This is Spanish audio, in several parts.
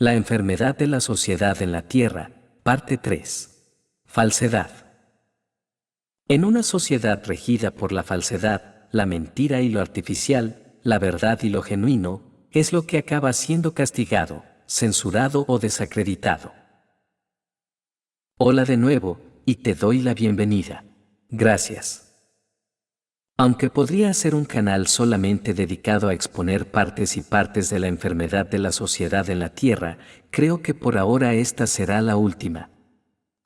La enfermedad de la sociedad en la Tierra, parte 3. Falsedad. En una sociedad regida por la falsedad, la mentira y lo artificial, la verdad y lo genuino, es lo que acaba siendo castigado, censurado o desacreditado. Hola de nuevo, y te doy la bienvenida. Gracias. Aunque podría ser un canal solamente dedicado a exponer partes y partes de la enfermedad de la sociedad en la Tierra, creo que por ahora esta será la última.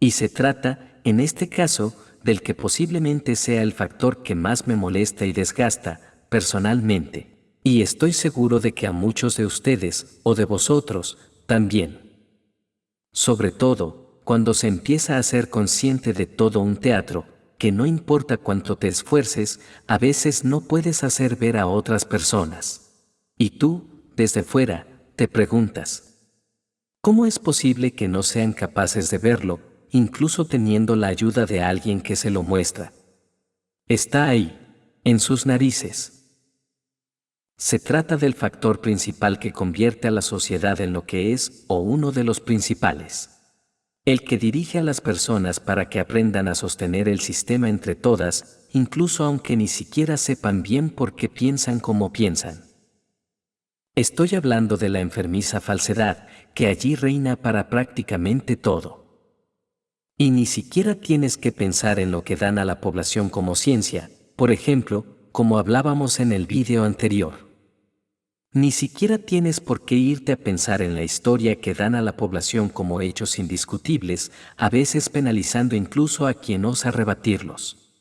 Y se trata, en este caso, del que posiblemente sea el factor que más me molesta y desgasta, personalmente. Y estoy seguro de que a muchos de ustedes, o de vosotros, también. Sobre todo, cuando se empieza a ser consciente de todo un teatro, que no importa cuánto te esfuerces, a veces no puedes hacer ver a otras personas. Y tú, desde fuera, te preguntas, ¿cómo es posible que no sean capaces de verlo, incluso teniendo la ayuda de alguien que se lo muestra? Está ahí, en sus narices. Se trata del factor principal que convierte a la sociedad en lo que es, o uno de los principales. El que dirige a las personas para que aprendan a sostener el sistema entre todas, incluso aunque ni siquiera sepan bien por qué piensan como piensan. Estoy hablando de la enfermiza falsedad, que allí reina para prácticamente todo. Y ni siquiera tienes que pensar en lo que dan a la población como ciencia, por ejemplo, como hablábamos en el vídeo anterior. Ni siquiera tienes por qué irte a pensar en la historia que dan a la población como hechos indiscutibles, a veces penalizando incluso a quien osa rebatirlos.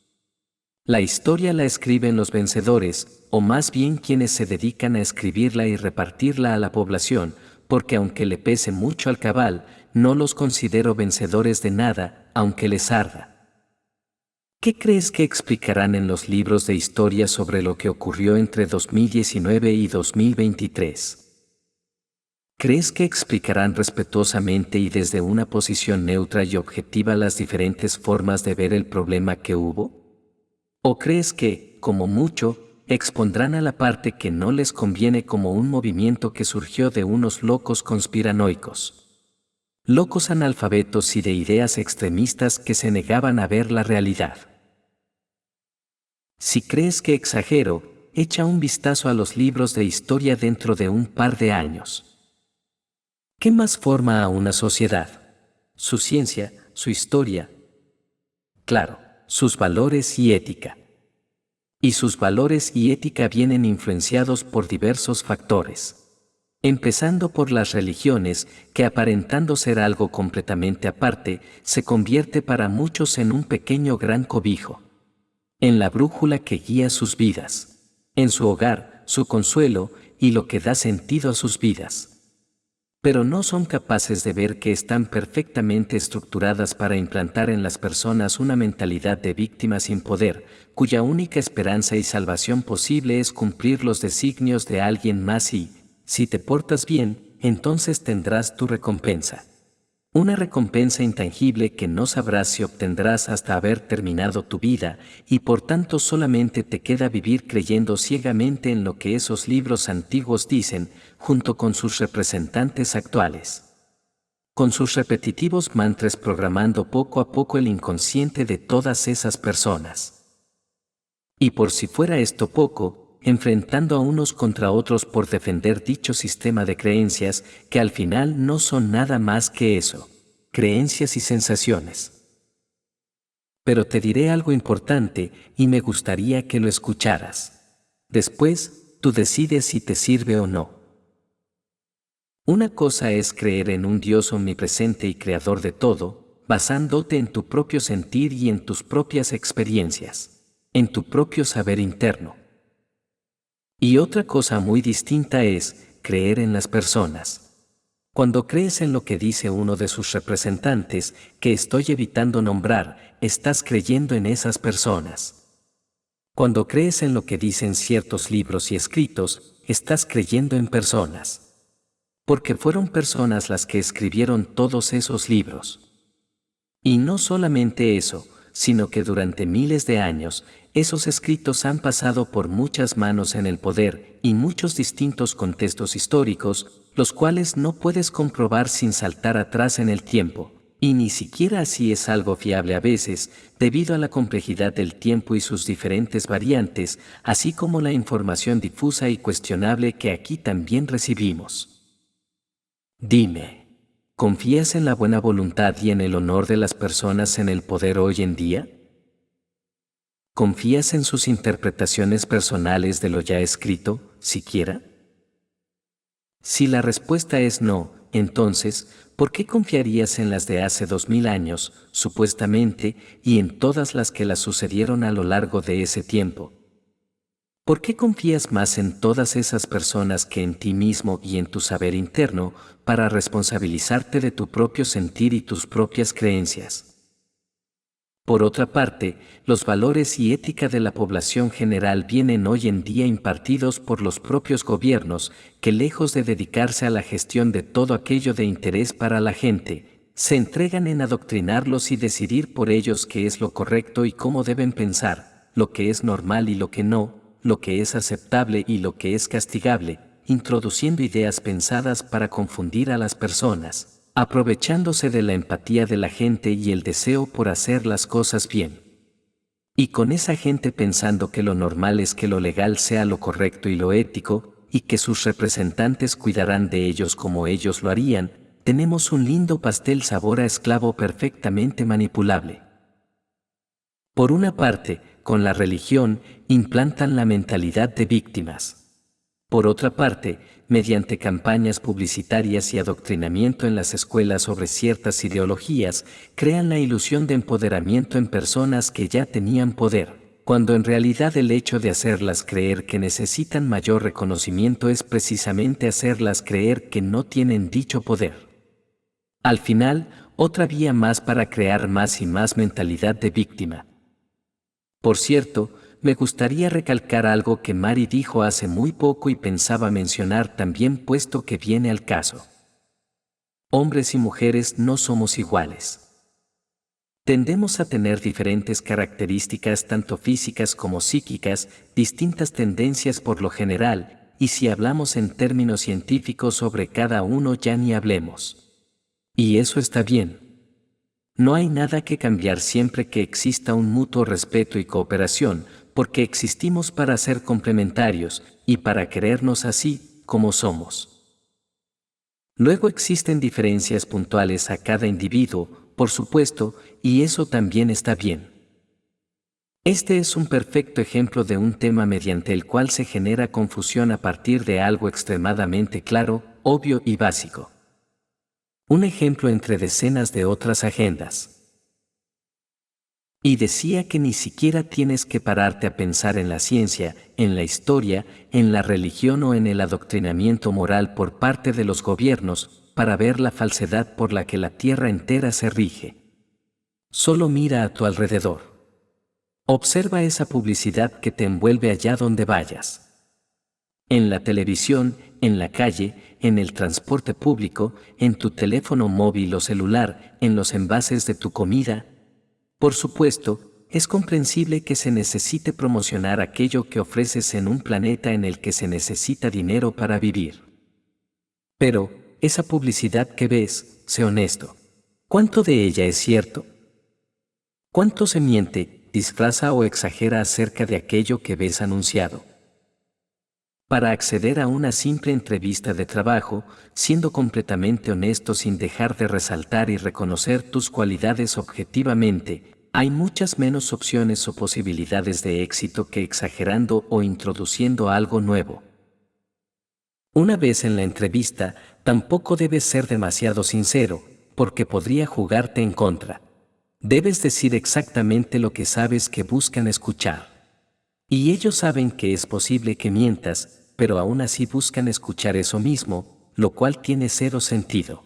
La historia la escriben los vencedores, o más bien quienes se dedican a escribirla y repartirla a la población, porque aunque le pese mucho al cabal, no los considero vencedores de nada, aunque les arda. ¿Qué crees que explicarán en los libros de historia sobre lo que ocurrió entre 2019 y 2023? ¿Crees que explicarán respetuosamente y desde una posición neutra y objetiva las diferentes formas de ver el problema que hubo? ¿O crees que, como mucho, expondrán a la parte que no les conviene como un movimiento que surgió de unos locos conspiranoicos? Locos analfabetos y de ideas extremistas que se negaban a ver la realidad. Si crees que exagero, echa un vistazo a los libros de historia dentro de un par de años. ¿Qué más forma a una sociedad? Su ciencia, su historia. Claro, sus valores y ética. Y sus valores y ética vienen influenciados por diversos factores. Empezando por las religiones, que aparentando ser algo completamente aparte, se convierte para muchos en un pequeño gran cobijo. En la brújula que guía sus vidas, en su hogar, su consuelo y lo que da sentido a sus vidas. Pero no son capaces de ver que están perfectamente estructuradas para implantar en las personas una mentalidad de víctima sin poder, cuya única esperanza y salvación posible es cumplir los designios de alguien más y, si te portas bien, entonces tendrás tu recompensa. Una recompensa intangible que no sabrás si obtendrás hasta haber terminado tu vida, y por tanto solamente te queda vivir creyendo ciegamente en lo que esos libros antiguos dicen, junto con sus representantes actuales. Con sus repetitivos mantras programando poco a poco el inconsciente de todas esas personas. Y por si fuera esto poco, enfrentando a unos contra otros por defender dicho sistema de creencias que al final no son nada más que eso, creencias y sensaciones. Pero te diré algo importante y me gustaría que lo escucharas. Después, tú decides si te sirve o no. Una cosa es creer en un Dios omnipresente y creador de todo, basándote en tu propio sentir y en tus propias experiencias, en tu propio saber interno. Y otra cosa muy distinta es creer en las personas. Cuando crees en lo que dice uno de sus representantes, que estoy evitando nombrar, estás creyendo en esas personas. Cuando crees en lo que dicen ciertos libros y escritos, estás creyendo en personas. Porque fueron personas las que escribieron todos esos libros. Y no solamente eso, sino que durante miles de años, esos escritos han pasado por muchas manos en el poder y muchos distintos contextos históricos, los cuales no puedes comprobar sin saltar atrás en el tiempo. Y ni siquiera así es algo fiable a veces, debido a la complejidad del tiempo y sus diferentes variantes, así como la información difusa y cuestionable que aquí también recibimos. Dime, ¿confías en la buena voluntad y en el honor de las personas en el poder hoy en día? ¿Confías en sus interpretaciones personales de lo ya escrito, siquiera? Si la respuesta es no, entonces, ¿por qué confiarías en las de hace 2000 años, supuestamente, y en todas las que las sucedieron a lo largo de ese tiempo? ¿Por qué confías más en todas esas personas que en ti mismo y en tu saber interno para responsabilizarte de tu propio sentir y tus propias creencias? Por otra parte, los valores y ética de la población general vienen hoy en día impartidos por los propios gobiernos, que lejos de dedicarse a la gestión de todo aquello de interés para la gente, se entregan en adoctrinarlos y decidir por ellos qué es lo correcto y cómo deben pensar, lo que es normal y lo que no, lo que es aceptable y lo que es castigable, introduciendo ideas pensadas para confundir a las personas, aprovechándose de la empatía de la gente y el deseo por hacer las cosas bien. Y con esa gente pensando que lo normal es que lo legal sea lo correcto y lo ético, y que sus representantes cuidarán de ellos como ellos lo harían, tenemos un lindo pastel sabor a esclavo perfectamente manipulable. Por una parte, con la religión, implantan la mentalidad de víctimas. Por otra parte, mediante campañas publicitarias y adoctrinamiento en las escuelas sobre ciertas ideologías, crean la ilusión de empoderamiento en personas que ya tenían poder, cuando en realidad el hecho de hacerlas creer que necesitan mayor reconocimiento es precisamente hacerlas creer que no tienen dicho poder. Al final, otra vía más para crear más y más mentalidad de víctima. Por cierto, me gustaría recalcar algo que Mari dijo hace muy poco y pensaba mencionar también puesto que viene al caso. Hombres y mujeres no somos iguales. Tendemos a tener diferentes características tanto físicas como psíquicas, distintas tendencias por lo general, y si hablamos en términos científicos sobre cada uno ya ni hablemos. Y eso está bien. No hay nada que cambiar siempre que exista un mutuo respeto y cooperación, porque existimos para ser complementarios y para querernos así como somos. Luego existen diferencias puntuales a cada individuo, por supuesto, y eso también está bien. Este es un perfecto ejemplo de un tema mediante el cual se genera confusión a partir de algo extremadamente claro, obvio y básico. Un ejemplo entre decenas de otras agendas. Y decía que ni siquiera tienes que pararte a pensar en la ciencia, en la historia, en la religión o en el adoctrinamiento moral por parte de los gobiernos, para ver la falsedad por la que la tierra entera se rige. Solo mira a tu alrededor. Observa esa publicidad que te envuelve allá donde vayas. En la televisión, en la calle, en el transporte público, en tu teléfono móvil o celular, en los envases de tu comida. Por supuesto, es comprensible que se necesite promocionar aquello que ofreces en un planeta en el que se necesita dinero para vivir. Pero, esa publicidad que ves, sé honesto. ¿Cuánto de ella es cierto? ¿Cuánto se miente, disfraza o exagera acerca de aquello que ves anunciado? Para acceder a una simple entrevista de trabajo, siendo completamente honesto sin dejar de resaltar y reconocer tus cualidades objetivamente, hay muchas menos opciones o posibilidades de éxito que exagerando o introduciendo algo nuevo. Una vez en la entrevista, tampoco debes ser demasiado sincero, porque podría jugarte en contra. Debes decir exactamente lo que sabes que buscan escuchar. Y ellos saben que es posible que mientas, pero aún así buscan escuchar eso mismo, lo cual tiene cero sentido.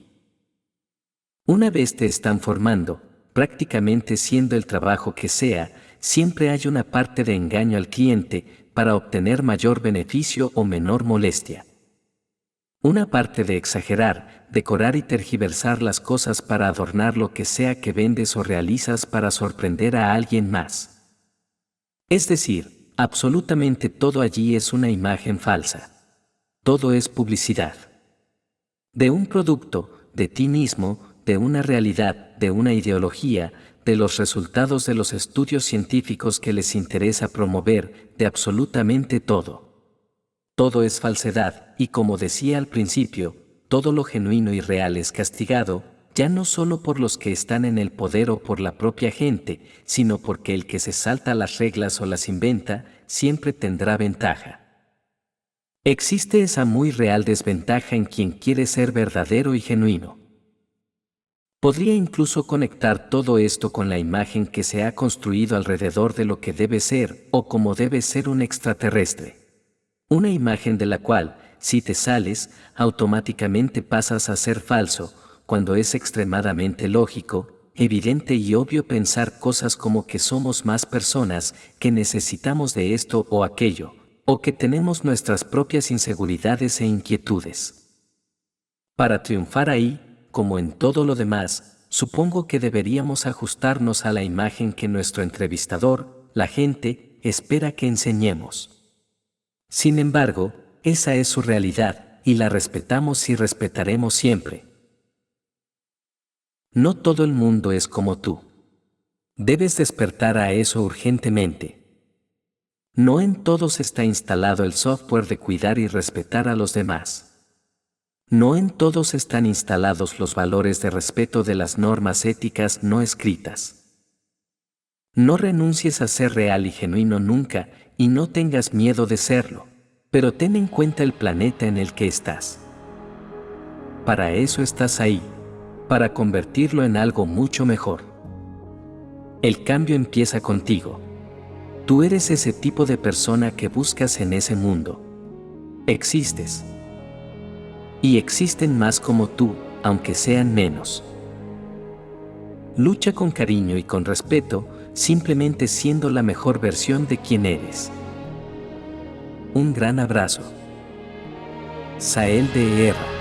Una vez te están formando, prácticamente siendo el trabajo que sea, siempre hay una parte de engaño al cliente para obtener mayor beneficio o menor molestia. Una parte de exagerar, decorar y tergiversar las cosas para adornar lo que sea que vendes o realizas para sorprender a alguien más. Es decir, absolutamente todo allí es una imagen falsa. Todo es publicidad. De un producto, de ti mismo, de una realidad, de una ideología, de los resultados de los estudios científicos que les interesa promover, de absolutamente todo. Todo es falsedad, y como decía al principio, todo lo genuino y real es castigado, ya no solo por los que están en el poder o por la propia gente, sino porque el que se salta las reglas o las inventa, siempre tendrá ventaja. Existe esa muy real desventaja en quien quiere ser verdadero y genuino. Podría incluso conectar todo esto con la imagen que se ha construido alrededor de lo que debe ser o como debe ser un extraterrestre. Una imagen de la cual, si te sales, automáticamente pasas a ser falso, cuando es extremadamente lógico, evidente y obvio pensar cosas como que somos más personas, que necesitamos de esto o aquello, o que tenemos nuestras propias inseguridades e inquietudes. Para triunfar ahí, como en todo lo demás, supongo que deberíamos ajustarnos a la imagen que nuestro entrevistador, la gente, espera que enseñemos. Sin embargo, esa es su realidad, y la respetamos y respetaremos siempre. No todo el mundo es como tú. Debes despertar a eso urgentemente. No en todos está instalado el software de cuidar y respetar a los demás. No en todos están instalados los valores de respeto de las normas éticas no escritas. No renuncies a ser real y genuino nunca, y no tengas miedo de serlo, pero ten en cuenta el planeta en el que estás. Para eso estás ahí, para convertirlo en algo mucho mejor. El cambio empieza contigo. Tú eres ese tipo de persona que buscas en ese mundo. Existes. Y existen más como tú, aunque sean menos. Lucha con cariño y con respeto, simplemente siendo la mejor versión de quien eres. Un gran abrazo. Sael de Herrera.